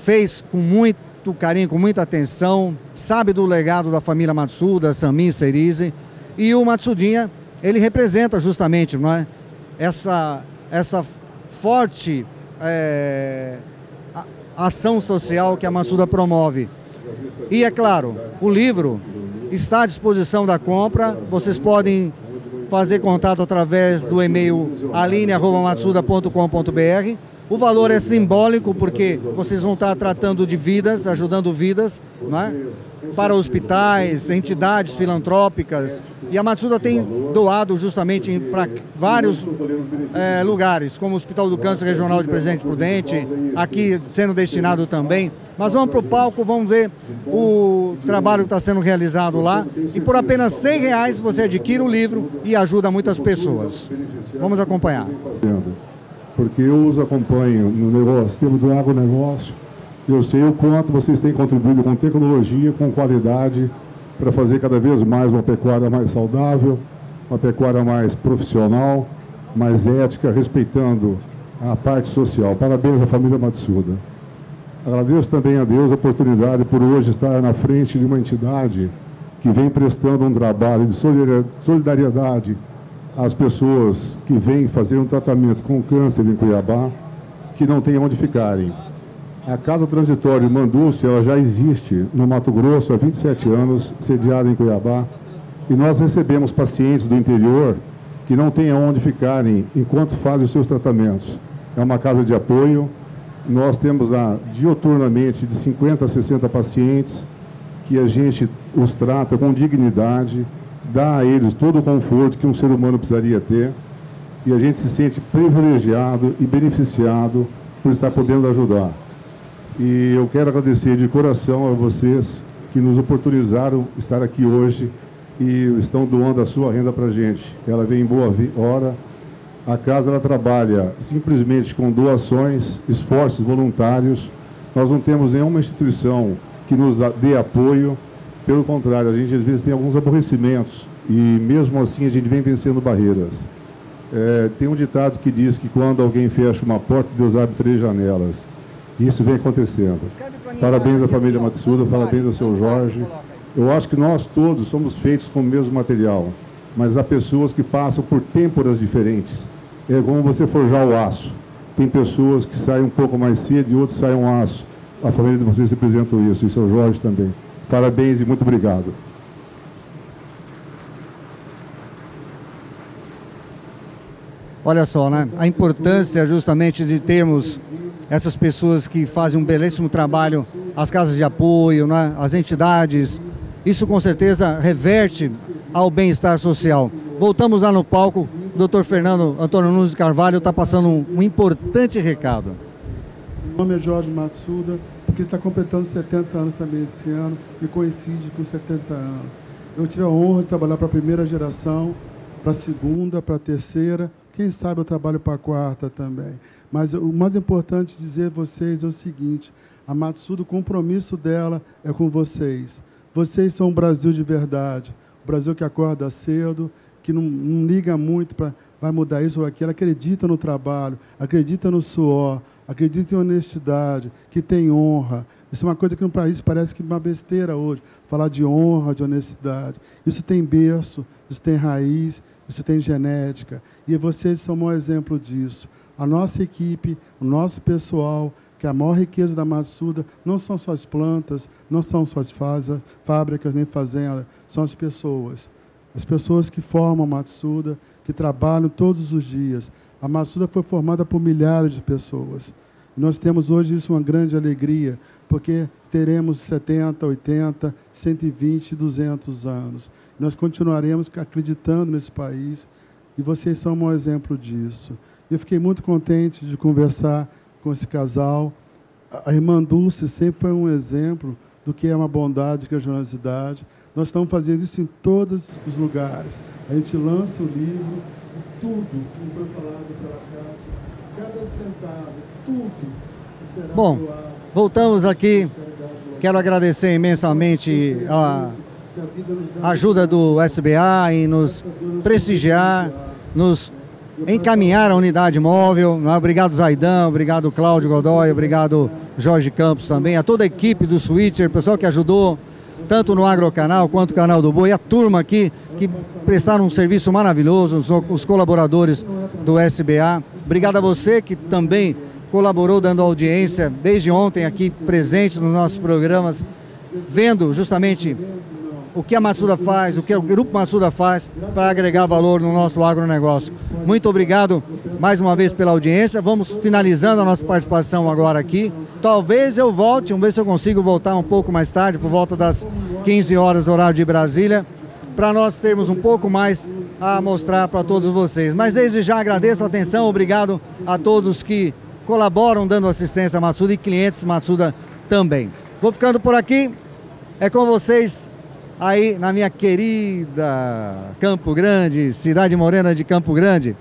fez com muito carinho, com muita atenção, sabe do legado da família Matsuda, Sami, Cerise, e o Matsudinha, ele representa justamente, não é, essa forte ação social que a Matsuda promove. E é claro, o livro está à disposição da compra, vocês podem fazer contato através do e-mail aline@matsuda.com.br. O valor é simbólico porque vocês vão estar tratando de vidas, ajudando vidas, não é? Para hospitais, entidades filantrópicas. E a Matsuda tem doado justamente para vários lugares, como o Hospital do Câncer Regional de Presidente Prudente, aqui sendo destinado também. Mas vamos para o palco, vamos ver o trabalho que está sendo realizado lá. E por apenas R$100 você adquire o livro e ajuda muitas pessoas. Vamos acompanhar. Porque eu os acompanho no negócio, temos do agronegócio, eu sei o quanto vocês têm contribuído com tecnologia, com qualidade, para fazer cada vez mais uma pecuária mais saudável, uma pecuária mais profissional, mais ética, respeitando a parte social. Parabéns à família Matsuda. Agradeço também a Deus a oportunidade por hoje estar na frente de uma entidade que vem prestando um trabalho de solidariedade às pessoas que vêm fazer um tratamento com câncer em Cuiabá, que não tem onde ficarem. A Casa Transitória Manduce, ela já existe no Mato Grosso há 27 anos, sediada em Cuiabá, e nós recebemos pacientes do interior que não têm onde ficarem enquanto fazem os seus tratamentos. É uma casa de apoio, nós temos dioturnamente de 50 a 60 pacientes que a gente os trata com dignidade, dá a eles todo o conforto que um ser humano precisaria ter, e a gente se sente privilegiado e beneficiado por estar podendo ajudar. E eu quero agradecer de coração a vocês que nos oportunizaram estar aqui hoje e estão doando a sua renda para a gente. Ela vem em boa hora. A casa ela trabalha simplesmente com doações, esforços voluntários. Nós não temos nenhuma instituição que nos dê apoio. Pelo contrário, a gente às vezes tem alguns aborrecimentos e mesmo assim a gente vem vencendo barreiras. Tem um ditado que diz que quando alguém fecha uma porta, Deus abre 3 janelas. E isso vem acontecendo. Parabéns à família Matsuda, parabéns ao seu Jorge. Eu acho que nós todos somos feitos com o mesmo material, mas há pessoas que passam por têmporas diferentes. É como você forjar o aço. Tem pessoas que saem um pouco mais cedo e outros saem um aço. A família de vocês representam isso, e o seu Jorge também. Parabéns e muito obrigado. Olha só, né? A importância justamente de termos essas pessoas que fazem um belíssimo trabalho, as casas de apoio, né? As entidades, isso com certeza reverte ao bem-estar social. Voltamos lá no palco, o Dr. Fernando Antônio Nunes de Carvalho está passando um importante recado. Meu nome é Jorge Matsuda, porque ele está completando 70 anos também esse ano e coincide com 70 anos. Eu tive a honra de trabalhar para a primeira geração, para a segunda, para a terceira, quem sabe eu trabalho para a quarta também. Mas o mais importante dizer a vocês é o seguinte, a Matsuda, o compromisso dela é com vocês. Vocês são o Brasil de verdade, o Brasil que acorda cedo, que não liga muito para vai mudar isso ou aquilo, acredita no trabalho, acredita no suor, acredita em honestidade, que tem honra. Isso é uma coisa que no país parece que é uma besteira hoje, falar de honra, de honestidade. Isso tem berço, isso tem raiz, isso tem genética. E vocês são um bom exemplo disso. A nossa equipe, o nosso pessoal, que a maior riqueza da Matsuda não são só as plantas, não são só as fábricas nem fazendas, são as pessoas. As pessoas que formam a Matsuda, que trabalham todos os dias. A Matsuda foi formada por milhares de pessoas. E nós temos hoje isso uma grande alegria, porque teremos 70, 80, 120, 200 anos. Nós continuaremos acreditando nesse país e vocês são um exemplo disso. Eu fiquei muito contente de conversar com esse casal. A irmã Dulce sempre foi um exemplo do que é uma bondade, que é a generosidade. Nós estamos fazendo isso em todos os lugares. A gente lança o livro, tudo que foi falado pela Cátia, cada centavo, tudo será Bom, doado. Voltamos aqui. Quero agradecer imensamente a ajuda do SBA em nos prestigiar, nos encaminhar a unidade móvel. Obrigado, Zaidan, obrigado, Cláudio Godoy, obrigado, Jorge Campos também, a toda a equipe do Switcher, pessoal que ajudou, tanto no Agrocanal quanto no Canal do Boi, a turma aqui que prestaram um serviço maravilhoso, os colaboradores do SBA. Obrigado a você que também colaborou dando audiência desde ontem aqui presente nos nossos programas, vendo justamente o que a Matsuda faz, o que o Grupo Matsuda faz para agregar valor no nosso agronegócio. Muito obrigado mais uma vez pela audiência. Vamos finalizando a nossa participação agora aqui. Talvez eu volte, vamos ver se eu consigo voltar um pouco mais tarde, por volta das 15 horas, horário de Brasília, para nós termos um pouco mais a mostrar para todos vocês. Mas desde já agradeço a atenção, obrigado a todos que colaboram dando assistência à Matsuda e clientes Matsuda também. Vou ficando por aqui, é com vocês aí na minha querida Campo Grande, cidade morena de Campo Grande.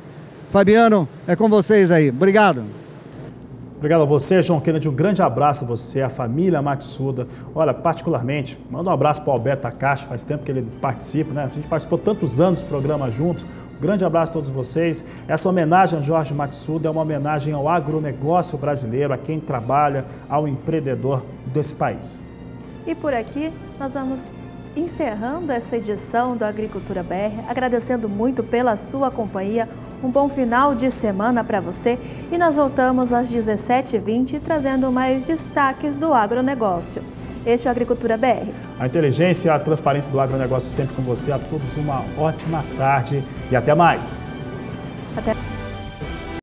Fabiano, é com vocês aí. Obrigado. Obrigado a você, João Kennedy. Um grande abraço a você, a família Matsuda. Olha, particularmente, manda um abraço para o Alberto Takashi, faz tempo que ele participa, né? A gente participou tantos anos do programa juntos. Um grande abraço a todos vocês. Essa homenagem a Jorge Matsuda é uma homenagem ao agronegócio brasileiro, a quem trabalha, ao empreendedor desse país. E por aqui nós vamos encerrando essa edição do Agricultura BR, agradecendo muito pela sua companhia, um bom final de semana para você e nós voltamos às 17h20 trazendo mais destaques do agronegócio. Este é o Agricultura BR. A inteligência e a transparência do agronegócio sempre com você. A todos uma ótima tarde e até mais. Até